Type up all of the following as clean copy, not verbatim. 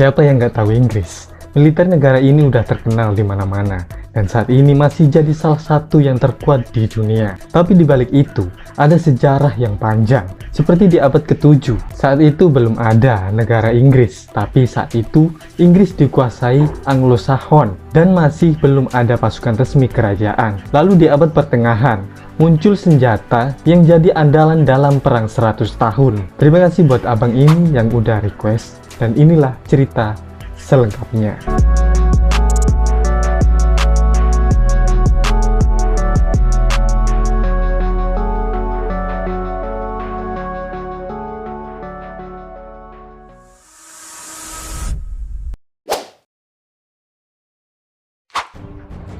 Siapa yang nggak tahu Inggris? Militer negara ini udah terkenal di mana-mana, dan saat ini masih jadi salah satu yang terkuat di dunia. Tapi di balik itu, ada sejarah yang panjang. Seperti di abad ke-7, saat itu belum ada negara Inggris, tapi saat itu Inggris dikuasai Anglo-Saxon, dan masih belum ada pasukan resmi kerajaan. Lalu di abad pertengahan, muncul senjata yang jadi andalan dalam perang 100 tahun. Terima kasih buat abang ini yang udah request, dan inilah cerita selengkapnya.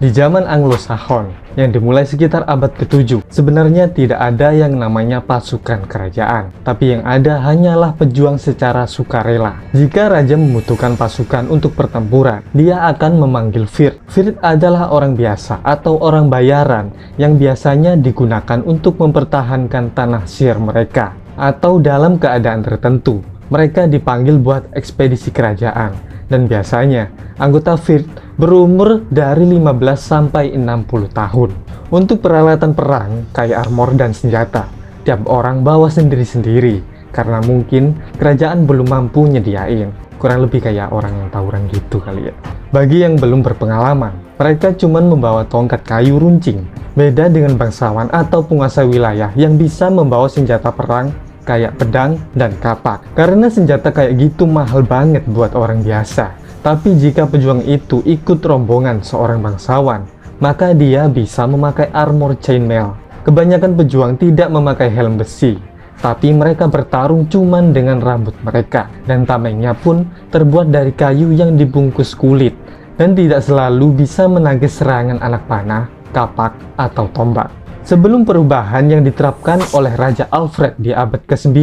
Di zaman Anglo-Saxon yang dimulai sekitar abad ke-7, sebenarnya tidak ada yang namanya pasukan kerajaan, tapi yang ada hanyalah pejuang secara sukarela. Jika raja membutuhkan pasukan untuk pertempuran, dia akan memanggil Fird. Fird adalah orang biasa atau orang bayaran yang biasanya digunakan untuk mempertahankan tanah sir mereka, atau dalam keadaan tertentu, mereka dipanggil buat ekspedisi kerajaan. Dan biasanya, anggota Fird berumur dari 15 sampai 60 tahun. Untuk peralatan perang, kayak armor dan senjata, tiap orang bawa sendiri-sendiri, karena mungkin kerajaan belum mampu nyediain. Kurang lebih kayak orang yang tawuran gitu kali ya. Bagi yang belum berpengalaman, mereka cuma membawa tongkat kayu runcing. Beda dengan bangsawan atau penguasa wilayah yang bisa membawa senjata perang kayak pedang dan kapak. Karena senjata kayak gitu mahal banget buat orang biasa. Tapi jika pejuang itu ikut rombongan seorang bangsawan, maka dia bisa memakai armor chainmail. Kebanyakan pejuang tidak memakai helm besi, tapi mereka bertarung cuman dengan rambut mereka, dan tamengnya pun terbuat dari kayu yang dibungkus kulit, dan tidak selalu bisa menagih serangan anak panah, kapak, atau tombak. Sebelum perubahan yang diterapkan oleh Raja Alfred di abad ke-9,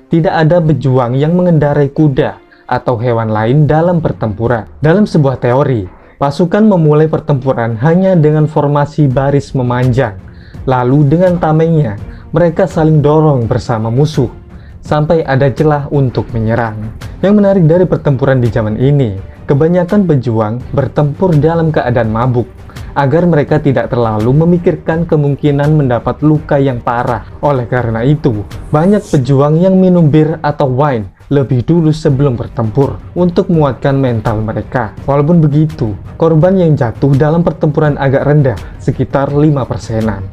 tidak ada pejuang yang mengendarai kuda atau hewan lain dalam pertempuran. Dalam sebuah teori, pasukan memulai pertempuran hanya dengan formasi baris memanjang. Lalu dengan tamengnya, mereka saling dorong bersama musuh, sampai ada celah untuk menyerang. Yang menarik dari pertempuran di zaman ini, kebanyakan pejuang bertempur dalam keadaan mabuk, agar mereka tidak terlalu memikirkan kemungkinan mendapat luka yang parah. Oleh karena itu, banyak pejuang yang minum bir atau wine lebih dulu sebelum bertempur untuk menguatkan mental mereka. Walaupun begitu, korban yang jatuh dalam pertempuran agak rendah, sekitar 5%-an.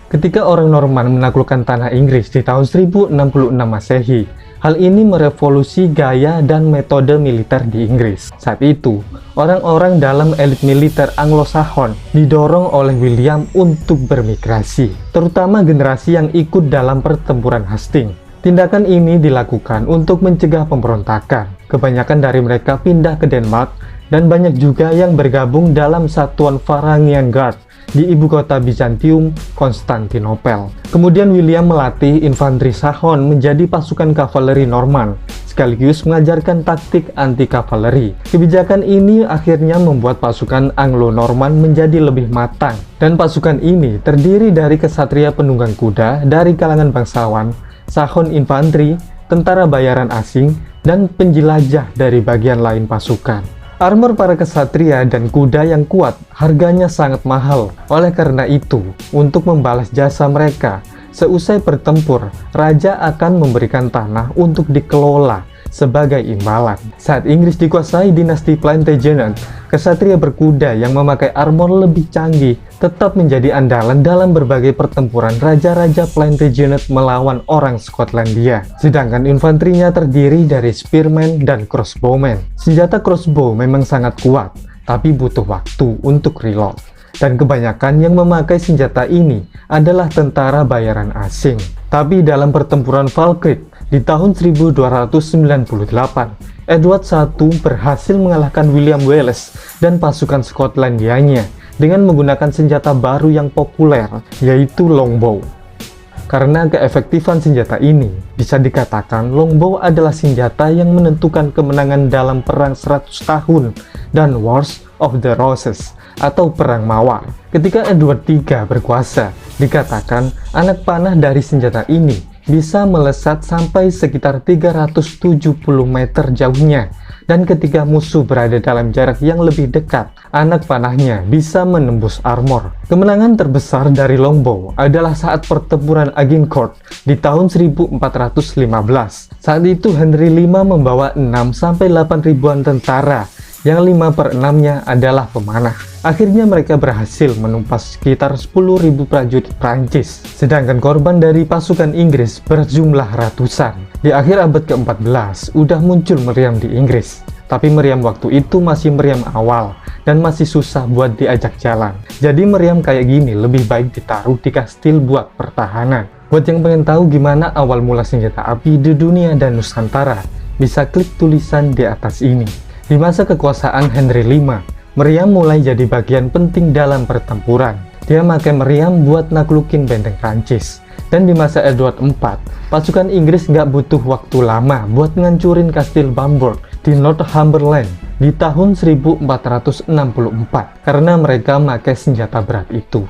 Ketika orang Norman menaklukkan tanah Inggris di tahun 1066 Masehi, hal ini merevolusi gaya dan metode militer di Inggris. Saat itu, orang-orang dalam elit militer Anglo-Saxon didorong oleh William untuk bermigrasi, terutama generasi yang ikut dalam pertempuran Hastings. Tindakan ini dilakukan untuk mencegah pemberontakan. Kebanyakan dari mereka pindah ke Denmark, dan banyak juga yang bergabung dalam satuan Varangian Guard di ibu kota Bizantium, Konstantinopel. Kemudian William melatih infanteri Saxon menjadi pasukan kavaleri Norman, sekaligus mengajarkan taktik anti-kavaleri. Kebijakan ini akhirnya membuat pasukan Anglo-Norman menjadi lebih matang, dan pasukan ini terdiri dari kesatria penunggang kuda dari kalangan bangsawan, Saxon infanteri, tentara bayaran asing, dan penjelajah dari bagian lain pasukan. Armor para kesatria dan kuda yang kuat harganya sangat mahal. Oleh karena itu, untuk membalas jasa mereka, seusai bertempur, raja akan memberikan tanah untuk dikelola sebagai imbalan. Saat Inggris dikuasai dinasti Plantagenet, kesatria berkuda yang memakai armor lebih canggih tetap menjadi andalan dalam berbagai pertempuran raja-raja Plantagenet melawan orang Skotlandia. Sedangkan infanterinya terdiri dari spearmen dan crossbowmen. Senjata crossbow memang sangat kuat, tapi butuh waktu untuk reload. Dan kebanyakan yang memakai senjata ini adalah tentara bayaran asing. Tapi dalam pertempuran Falkirk di tahun 1298, Edward I berhasil mengalahkan William Wallace dan pasukan Skotlandianya dengan menggunakan senjata baru yang populer, yaitu longbow. Karena keefektifan senjata ini, bisa dikatakan longbow adalah senjata yang menentukan kemenangan dalam perang 100 tahun dan Wars of the Roses atau Perang Mawar. Ketika Edward III berkuasa, dikatakan anak panah dari senjata ini bisa melesat sampai sekitar 370 meter jauhnya. Dan ketika musuh berada dalam jarak yang lebih dekat, anak panahnya bisa menembus armor. Kemenangan terbesar dari longbow adalah saat pertempuran Agincourt di tahun 1415. Saat itu Henry V membawa 6-8 ribuan tentara, yang 5/6-nya adalah pemanah. Akhirnya mereka berhasil menumpas sekitar 10.000 prajurit Prancis, sedangkan korban dari pasukan Inggris berjumlah ratusan. Di akhir abad ke-14, udah muncul meriam di Inggris. Tapi meriam waktu itu masih meriam awal, dan masih susah buat diajak jalan. Jadi meriam kayak gini lebih baik ditaruh di kastil buat pertahanan. Buat yang pengen tahu gimana awal mula senjata api di dunia dan Nusantara, bisa klik tulisan di atas ini. Di masa kekuasaan Henry V, meriam mulai jadi bagian penting dalam pertempuran. Dia pakai meriam buat naklukin benteng Prancis. Dan di masa Edward IV, pasukan Inggris nggak butuh waktu lama buat ngancurin kastil Bamburgh di Northumberland di tahun 1464 karena mereka pakai senjata berat itu.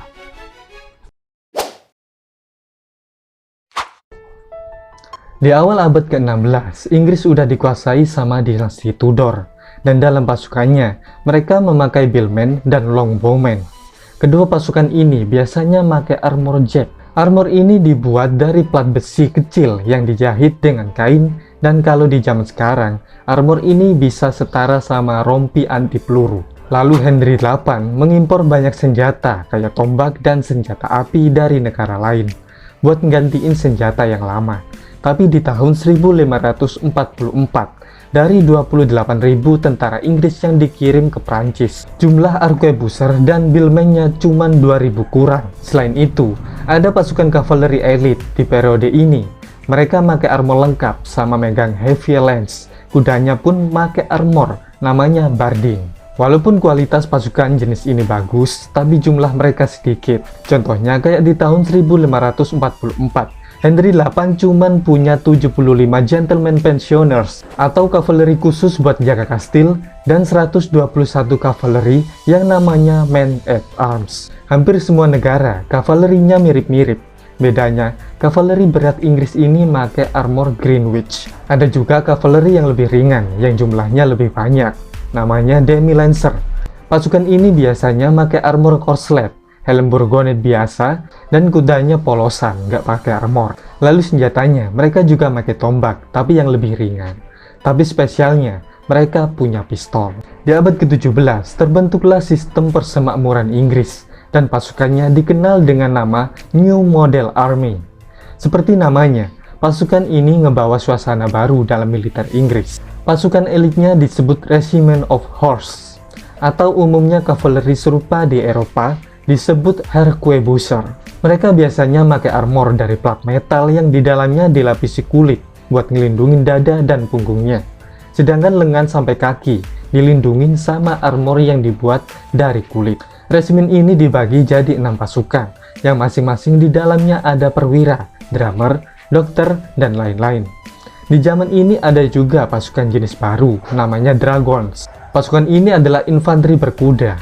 Di awal abad ke-16, Inggris udah dikuasai sama dinasti Tudor. Dan dalam pasukannya, mereka memakai billmen dan longbowmen. Kedua pasukan ini biasanya pakai armor jack. Armor ini dibuat dari plat besi kecil yang dijahit dengan kain, dan kalau di zaman sekarang, armor ini bisa setara sama rompi anti peluru. Lalu Henry VIII mengimpor banyak senjata kayak tombak dan senjata api dari negara lain buat nggantiin senjata yang lama. Tapi di tahun 1544, dari 28.000 tentara Inggris yang dikirim ke Prancis, jumlah arquebuser dan billmennya cuma 2.000 kurang. Selain itu, ada pasukan kavaleri elit di periode ini. Mereka pakai armor lengkap sama megang heavy lance. Kudanya pun pakai armor, namanya Barding. Walaupun kualitas pasukan jenis ini bagus, tapi jumlah mereka sedikit. Contohnya kayak di tahun 1544. Henry VIII cuman punya 75 gentleman pensioners atau kavaleri khusus buat jaga kastil dan 121 kavaleri yang namanya men at arms. Hampir semua negara kavalerinya mirip-mirip. Bedanya, kavaleri berat Inggris ini pakai armor Greenwich. Ada juga kavaleri yang lebih ringan yang jumlahnya lebih banyak, namanya Demi Lancer. Pasukan ini biasanya pakai armor corslet, helm burgonet biasa, dan kudanya polosan, nggak pakai armor. Lalu senjatanya, mereka juga pakai tombak, tapi yang lebih ringan. Tapi spesialnya, mereka punya pistol. Di abad ke-17, terbentuklah sistem persemakmuran Inggris, dan pasukannya dikenal dengan nama New Model Army. Seperti namanya, pasukan ini ngebawa suasana baru dalam militer Inggris. Pasukan elitnya disebut Regiment of Horse, atau umumnya kavaleri serupa di Eropa, disebut Arquebuser. Mereka biasanya pakai armor dari plat metal yang di dalamnya dilapisi kulit buat ngelindungin dada dan punggungnya. Sedangkan lengan sampai kaki dilindungin sama armor yang dibuat dari kulit. Resimen ini dibagi jadi 6 pasukan, yang masing-masing di dalamnya ada perwira, drummer, dokter, dan lain-lain. Di zaman ini ada juga pasukan jenis baru, namanya Dragons. Pasukan ini adalah infanteri berkuda.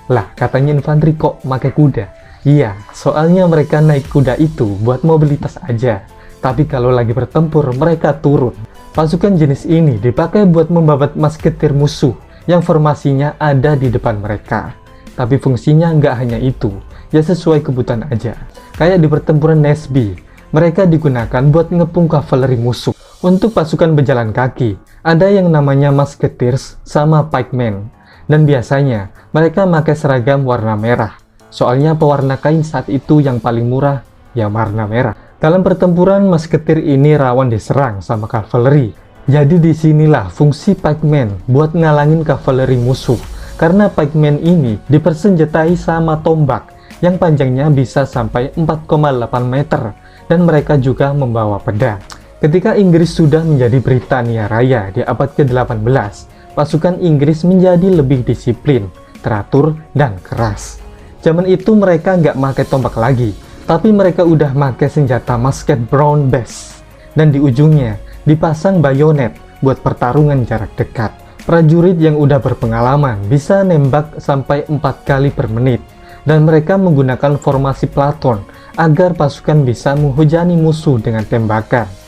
Lah, katanya infanteri kok pakai kuda? Iya, soalnya mereka naik kuda itu buat mobilitas aja. Tapi kalau lagi bertempur, mereka turun. Pasukan jenis ini dipakai buat membabat masketir musuh yang formasinya ada di depan mereka. Tapi fungsinya nggak hanya itu, ya sesuai kebutuhan aja. Kayak di pertempuran Naseby, mereka digunakan buat ngepung kavaleri musuh. Untuk pasukan berjalan kaki, ada yang namanya musketeers sama pikemen. Dan biasanya, mereka pakai seragam warna merah. Soalnya pewarna kain saat itu yang paling murah, ya warna merah. Dalam pertempuran, musketeer ini rawan diserang sama kavaleri. Jadi disinilah fungsi pikemen buat ngalangin kavaleri musuh. Karena pikemen ini dipersenjatai sama tombak yang panjangnya bisa sampai 4,8 meter. Dan mereka juga membawa pedang. Ketika Inggris sudah menjadi Britania Raya di abad ke-18, pasukan Inggris menjadi lebih disiplin, teratur, dan keras. Zaman itu mereka nggak pakai tombak lagi, tapi mereka udah pakai senjata musket brown bess. Dan di ujungnya dipasang bayonet buat pertarungan jarak dekat. Prajurit yang udah berpengalaman bisa nembak sampai 4 kali per menit. Dan mereka menggunakan formasi platon agar pasukan bisa menghujani musuh dengan tembakan.